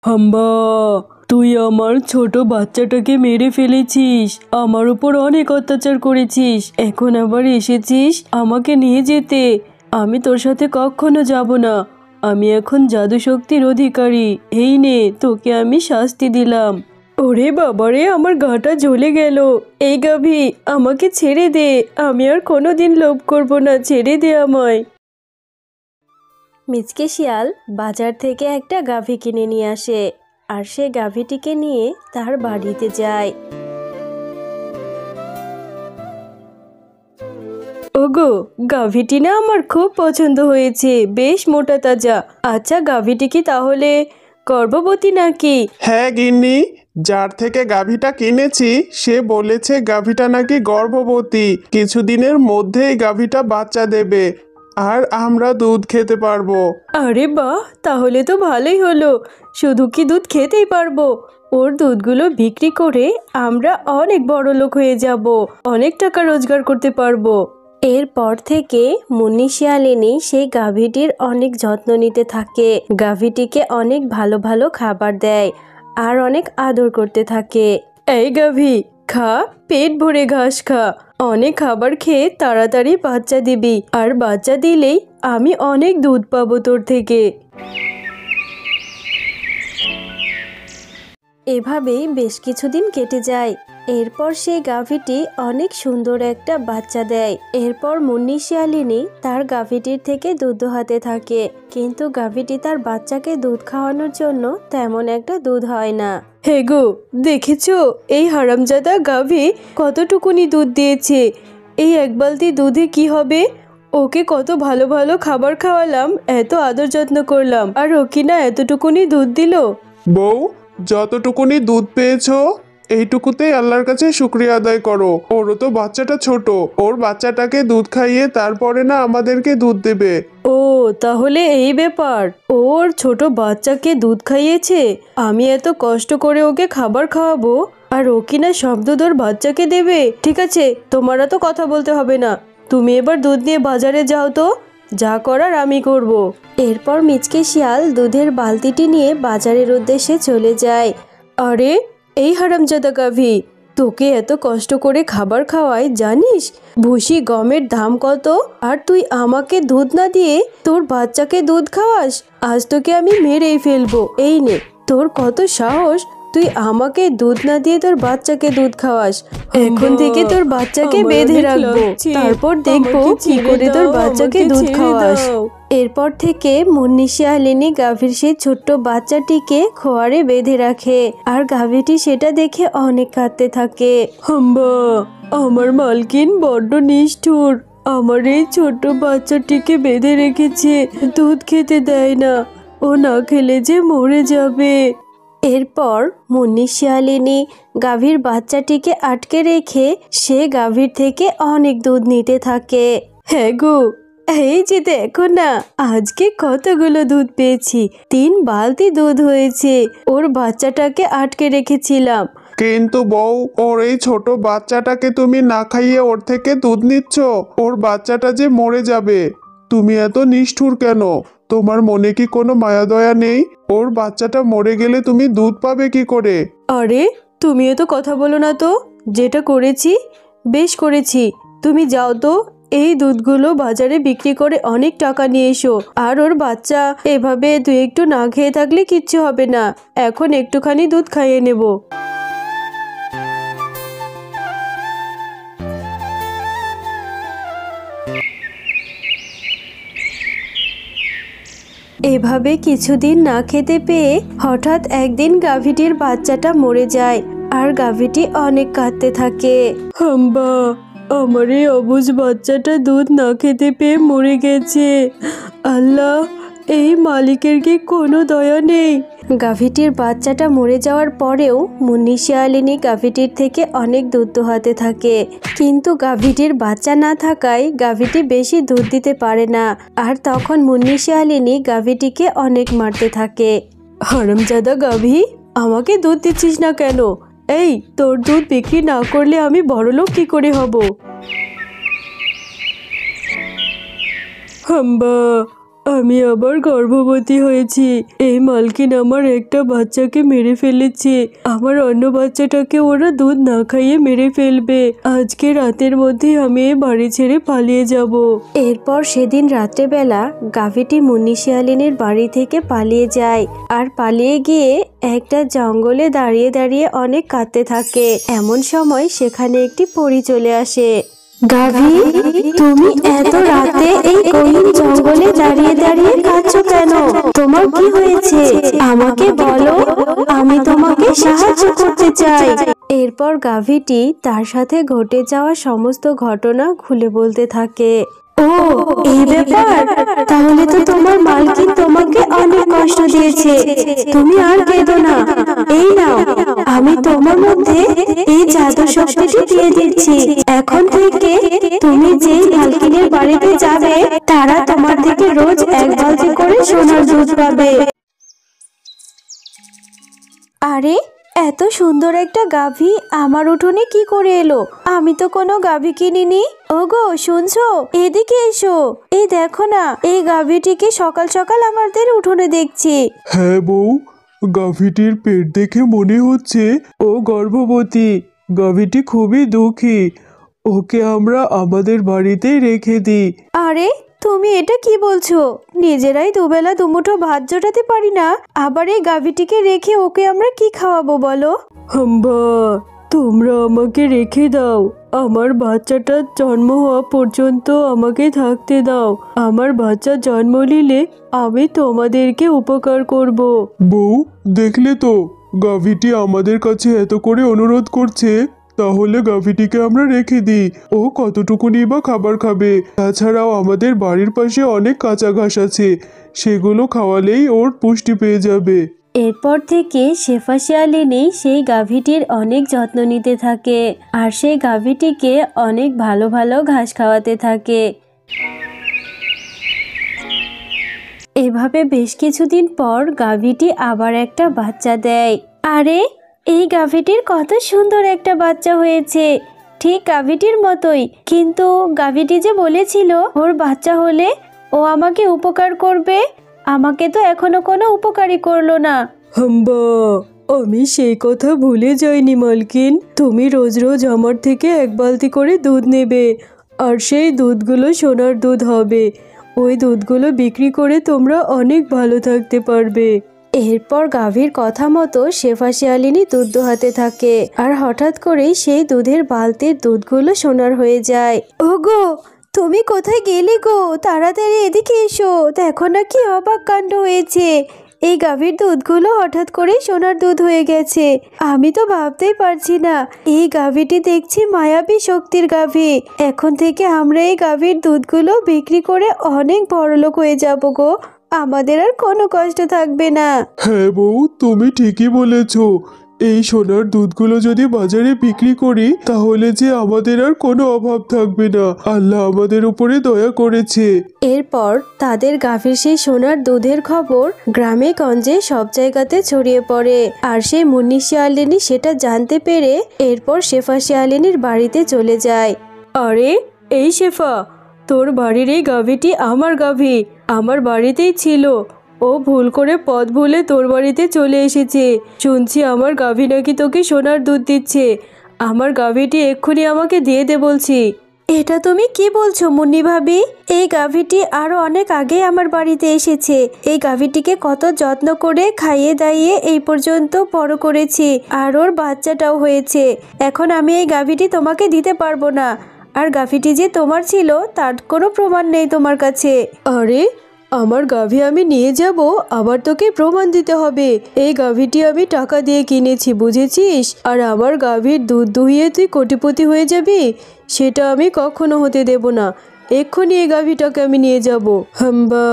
হাম্বা, তুই আমার ছোট বাচ্চাটাকে মেরে ফেলেছিস, আমার উপর অনেক অত্যাচার করেছিস, এখন আবার এসেছিস আমাকে নিয়ে যেতে। আমি তোর সাথে কখনো যাব না। আমি এখন জাদু শক্তির অধিকারী। এই নে, তোকে আমি শাস্তি দিলাম। ওরে বাবারে, আমার গাটা জ্বলে গেল। এই গাভী, আমাকে ছেড়ে দে। আমি আর কোনোদিন লোভ করব না, ছেড়ে দে আমায়। মিচকে শিয়াল বাজার থেকে একটা গাভী কিনে নিয়ে আসে আর সে গাভীটিকে নিয়ে তার বাড়িতে যায়। ওগো, গাভীটি না আমার খুব পছন্দ হয়েছে, বেশ মোটা তাজা। আচ্ছা, গাভীটি কি তাহলে গর্ভবতী নাকি? হ্যাঁ গিন্নি, যার থেকে গাভীটা কিনেছি সে বলেছে গাভীটা নাকি গর্ভবতী, কিছুদিনের মধ্যেই গাভীটা বাচ্চা দেবে আর আমরা দুধ খেতে পারবো। আরে বাহ, তাহলে তো ভালোই হলো। শুধু কি দুধ খেতেই পারবো, ওর দুধগুলো বিক্রি করে আমরা অনেক বড় লোক হয়ে যাব, অনেক টাকা রোজগার করতে পারবো। এরপর থেকে মুন্নি শিয়ালিনী সেই গাভীটির অনেক যত্ন নিতে থাকে, গাভীটিকে অনেক ভালো ভালো খাবার দেয় আর অনেক আদর করতে থাকে। এই গাভী, খা, পেট ভরে ঘাস খা। অনেক খাবার খেয়ে তাড়াতাড়ি বাচ্চা দিবি, আর বাচ্চা দিলেই আমি অনেক দুধ পাবো তোর থেকে। এভাবেই বেশ কিছুদিন কেটে যায়। এরপর সেই গাভীটি অনেক সুন্দর একটা বাচ্চা দেয়। এরপর মুন্নি শিয়ালিনী তার গাভীটির থেকে দুধ দোহাতে থাকে, কিন্তু গাভীটি তার বাচ্চাকে দুধ খাওয়ানোর জন্য তেমন একটা দুধ হয় না। হে গো, দেখেছো এই হারামজাদা গাভী কতটুকুনি দুধ দিয়েছে? এই এক বালতি দুধে কি হবে? ওকে কত ভালো ভালো খাবার খাওয়ালাম, এত আদর যত্ন করলাম, আর ও কি না এতটুকুনি দুধ দিল? বউ, যতটুকুনি দুধ পেয়েছো এইটুকুতেই আল্লাহর কাছে শুকরিয়া আদায় করো। ওরও তো বাচ্চাটা ছোট, ওর বাচ্চাটাকে দুধ খাইয়ে তারপরে না আমাদেরকে দুধ দেবে। ও, তাহলে এই ব্যাপার, ওর ছোট বাচ্চাকে দুধ খাইয়েছে। আমি এত কষ্ট করে ওকে খাবার খাওয়াবো, আর ও কিনা সব দুধ ওর বাচ্চাকে দেবে? ঠিক আছে, তোমার তো কথা বলতে হবে না। তুমি এবার দুধ নিয়ে বাজারে যাও তো, যা করার আমি করব। এরপর মিচকে শিয়াল দুধের বালতিটি নিয়ে বাজারের উদ্দেশ্যে চলে যায়। আরে, এই হারামজাদা গাভী, তোকে এত কষ্ট করে খাবার খাওয়াই, জানিস ভুসি গমের দাম কত? আর তুই আমাকে দুধ না দিয়ে তোর বাচ্চাকে দুধ খাওয়াস? আজ তোকে আমি মেরেই ফেলবো। এই নে, তোর কত সাহস, তুই আমাকে দুধ না দিয়ে তোর বাচ্চাকে দুধ খাওয়াস। এখন থেকে তোর বাচ্চাকে বেঁধে রাখবো, তারপর দেখবো কি করে তোর বাচ্চাকে দুধ খাওয়াস। এরপর থেকে মুন্নি শিয়ালিনী গাভীর সেই ছোট্ট বাচ্চাটিকে খোয়ারে বেঁধে রাখে, আর গাভীটি সেটা দেখে অনেক কাঁদতে থাকে। হাম্বা, আমার মালকিন বড্ড নিষ্ঠুর, আমার এই ছোট্ট বাচ্চাটিকে বেঁধে রেখেছে, দুধ খেতে দেয় না, ও না খেলে যে মরে যাবে। এরপর মুন্নি শিয়ালিনী গাভীর বাচ্চাটিকে আটকে রেখে সে গাভীর থেকে অনেক দুধ নিতে থাকে। হ্যাঁ গো, এই যে দেখো না, আজকে কতগুলো দুধ পেয়েছি, 3 বালতি দুধ হয়েছে। ওর বাচ্চাটাকে আটকে রেখেছিলাম। কিন্তু বউ, ওর এই ছোট বাচ্চাটাকে তুমি না খাইয়ে ওর থেকে দুধ নিচ্ছ, ওর বাচ্চাটা যে মরে যাবে। তুমি এত নিষ্ঠুর কেন? তোমার মনে কি কোনো মায়া দয়া নেই? ওর বাচ্চাটা মরে গেলে তুমি দুধ পাবে কি করে? আরে, তুমি তো কথা বলো না তো। যেটা করেছি বেশ করেছি। তুমি যাও তো, এই দুধগুলো বাজারে বিক্রি করে অনেক টাকা নিয়ে এসো। আর ওর বাচ্চা এভাবে তুই একটু না খেয়ে থাকলে কিচ্ছু হবে না। এখন একটুখানি দুধ খাইয়ে নেব। এভাবে কিছুদিন না খেতে পেয়ে হঠাৎ একদিন গাভীটির বাচ্চাটা মরে যায়, আর গাভীটি অনেক কাঁদতে থাকে। হাম্বা, আমার এই অবুঝ বাচ্চাটা দুধ না খেতে পেয়ে মরে গেছে। আল্লাহ, এই মালিকের কি কোনো দয়া নেই? গাভীটির বাচ্চাটা মরে যাওয়ার পরেও মুন্নি শিয়ালিনী গাভীটির থেকে অনেক দুধ দোহাতে থাকে, কিন্তু গাভীটির বাচ্চা না থাকায় গাভীটি বেশি দুধ দিতে পারে না। আর তখন মুন্নি শিয়ালিনী গাভীটিকে অনেক মারতে থাকে। হারামজাদা গাভী, আমাকে দুধ দিচ্ছিস না কেন? এই, তোর দুধ বিক্রি না করলে আমি বড়লোক কি করে হব? হাম্বা, আমি আবার গর্ভবতী হয়েছি। এই মালকিন আমার একটা বাচ্চাকে মেরে ফেলেছে। আমার অন্য বাচ্চাটাকে ওরা দুধ না খাইয়ে মেরে ফেলবে। আজকে রাতের মধ্যে আমি এই বাড়ি ছেড়ে পালিয়ে যাব। এরপর সেদিন রাত্রেবেলা গাভীটি মুন্নি শিয়ালিনীর বাড়ি থেকে পালিয়ে যায় আর পালিয়ে গিয়ে একটা জঙ্গলে দাঁড়িয়ে দাঁড়িয়ে অনেক কাঁদতে থাকে। এমন সময় সেখানে একটি পরী চলে আসে। গাভী, তুমি এত রাতে এই গহীন জঙ্গলে দাঁড়িয়ে দাঁড়িয়ে কাঁদছো কেন? তোমার কি হয়েছে? আমাকে বলো, আমি তোমাকে সাহায্য করতে চাই। এরপর গাভীটি তার সাথে ঘটে যাওয়া সমস্ত ঘটনা খুলে বলতে থাকে। ও, এই ব্যাপার? তাহলে তো তোমার মালকিন তোমাকে অনেক কষ্ট দিয়েছে। তুমি আর কেঁদো না। এই নাও, আমি তোমার মধ্যে এই জাদু শক্তিটি দিয়ে দিচ্ছি। এখন থেকে তুমি যেই মালকিনের বাড়িতে যাবে, তারা তোমার থেকে রোজ এক বালতি করে সোনার দুধ পাবে। আরে, এত সুন্দর একটা গাভী আমার উঠোনে কি করে এলো? আমি তো কোনো গাভী কিনিনি। ওগো, শুনছো? এদিকে এসো। এই দেখো না, এই গাভীটিকে সকাল সকাল আমাদের উঠোনে দেখছি। হ্যাঁ বউ, গাভীটির পেট দেখে মনে হচ্ছে ও গর্ভবতী। গাভীটি খুবই দুঃখী। ওকে আমরা আমাদের বাড়িতেই রেখে দিই। আরে, তুমি এটা কি বলছো? নিজেরাই দুবেলা দুমুঠো ভাত জোটাতে পারি না, আবার এই গাভীটিকে রেখে ওকে আমরা কি খাওয়াবো বলো? হাম্বা, তোমরা আমাকে রেখে দাও। আমার বাচ্চাটার জন্ম হওয়া পর্যন্ত আমাকে থাকতে দাও। আমার বাচ্চা জন্ম নিলে আমি তোমাদেরকে উপকার করব। বউ, দেখলে তো গাভীটি আমাদের কাছে এত করে অনুরোধ করছে। তাহলে গাভীটিকে আমরা রেখে দিই। ও কতটুকুনি বা খাবার খাবে? তাছাড়াও আমাদের বাড়ির পাশে অনেক কাঁচা ঘাস আছে, সেগুলো খাওয়ালেই ওর পুষ্টি পেয়ে যাবে। এরপর থেকে শেফা শিয়ালিনী সেই গাভীটির অনেক যত্ন নিতে থাকে আর সেই গাভীটিকে অনেক ভালো ভালো ঘাস খাওয়াতে থাকে। এভাবে বেশ কিছুদিন পর গাভীটি আবার একটা বাচ্চা দেয়। আরে, এই গাভীটির কত সুন্দর একটা বাচ্চা হয়েছে, ঠিক গাভীটির মতোই। কিন্তু গাভীটি যে বলেছিল ওর বাচ্চা হলে ও আমাকে উপকার করবে, আমাকে তো এখনো কোনো উপকারই করলো না। হাম্বা, আমি সেই কথা ভুলে যাইনি মালকিন। তুমি রোজ রোজ আমার থেকে এক বালতি করে দুধ নেবে, আর সেই দুধগুলো সোনার দুধ হবে। ওই দুধগুলো বিক্রি করে তোমরা অনেক ভালো থাকতে পারবে। এরপর গাভীর কথা মতো শেফা শিয়ালিনী দুধ দোহাতে থাকে আর হঠাৎ করেই সেই দুধের বালতির দুধগুলো সোনার হয়ে যায়। ওগো, তুমি কোথায় গেলে গো? তাড়াতাড়ি এদিকে এসো, দেখো না কি অবাক কাণ্ড হয়েছে। এই গাভীর দুধগুলো হঠাৎ করে সোনার দুধ হয়ে গেছে। আমি তো ভাবতেই পারছি না, এই গাভীটি দেখছি মায়াবী শক্তির গাভী। এখন থেকে আমরা এই গাভীর দুধগুলো বিক্রি করে অনেক বড়লোক হয়ে যাব গো। আমাদের আর কোনো কষ্ট থাকবে না। হ্যাঁ বউ, তুমি ঠিকই বলেছো। এই সোনার দুধগুলো যদি বাজারে বিক্রি করি, তাহলে যে আমাদের আর কোনো অভাব থাকবে না। আল্লাহ আমাদের উপরে দয়া করেছে। এরপর তাদের গাভীর সেই সোনার দুধের খবর গ্রামে গঞ্জে সব জায়গাতে ছড়িয়ে পড়ে আর সেই মুন্নি শিয়ালিনী সেটা জানতে পেরে এরপর শেফা শিয়ালিনীর বাড়িতে চলে যায়। আরে, এই শেফা, তোর বাড়ির এই গাভীটি আমার গাভী, আমার বাড়িতেই ছিল। ও ভুল করে পথ ভুলে তোর বাড়িতে চলে এসেছে। শুনছি আমার গাভী নাকি তোকে সোনার দুধ দিচ্ছে। আমার গাভীটি এক্ষুনি আমাকে দিয়ে দে বলছি। এটা তুমি কি বলছো মুন্নি ভাবি? এই গাভীটি আরো অনেক আগে আমার বাড়িতে এসেছে। এই গাভীটিকে কত যত্ন করে খাইয়ে দাইয়ে এই পর্যন্ত বড় করেছি আর ওর বাচ্চাটাও হয়েছে। এখন আমি এই গাভীটি তোমাকে দিতে পারবো না। আর গাভীটি যে তোমার ছিল তার কোনো প্রমাণ নেই তোমার কাছে। আরে, আমার গাভী আমি নিয়ে যাব, আবার তোকে প্রমাণ দিতে হবে? এই গাভীটি আমি টাকা দিয়ে কিনেছি, বুঝেছিস? আর আমার গাভীর দুধ দুহিয়ে তুই কোটিপতি হয়ে যাবি, সেটা আমি কখনো হতে দেব না। এক্ষুনি এই গাভীটাকে আমি নিয়ে যাব। হাম্বা,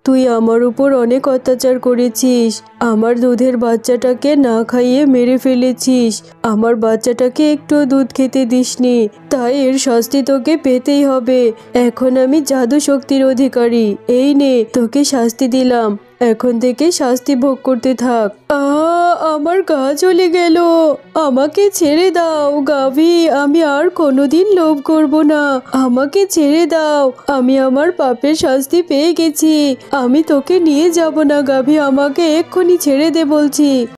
তুই আমার উপর অনেক অত্যাচার করেছিস। আমার দুধের বাচ্চাটাকে না খাইয়ে মেরে ফেলেছিস। আমার বাচ্চাটাকে একটু দুধ খেতে দিসনি, তাই এর শাস্তি তোকে পেতেই হবে। এখন আমি জাদু শক্তির অধিকারী। এই নে, তোকে শাস্তি দিলাম। এখন থেকে শাস্তি ভোগ করতে থাক। আমার গা জ্বলে গেল, আমাকে ছেড়ে দাও গাভী, আমি আর কোনোদিন লোভ করব না, আমাকে ছেড়ে দাও, আমি আমার পাপের শাস্তি পেয়ে গেছি, আমি তোকে নিয়ে যাব না গাভী, আমাকে এক্ষুনি ছেড়ে দে বলছি।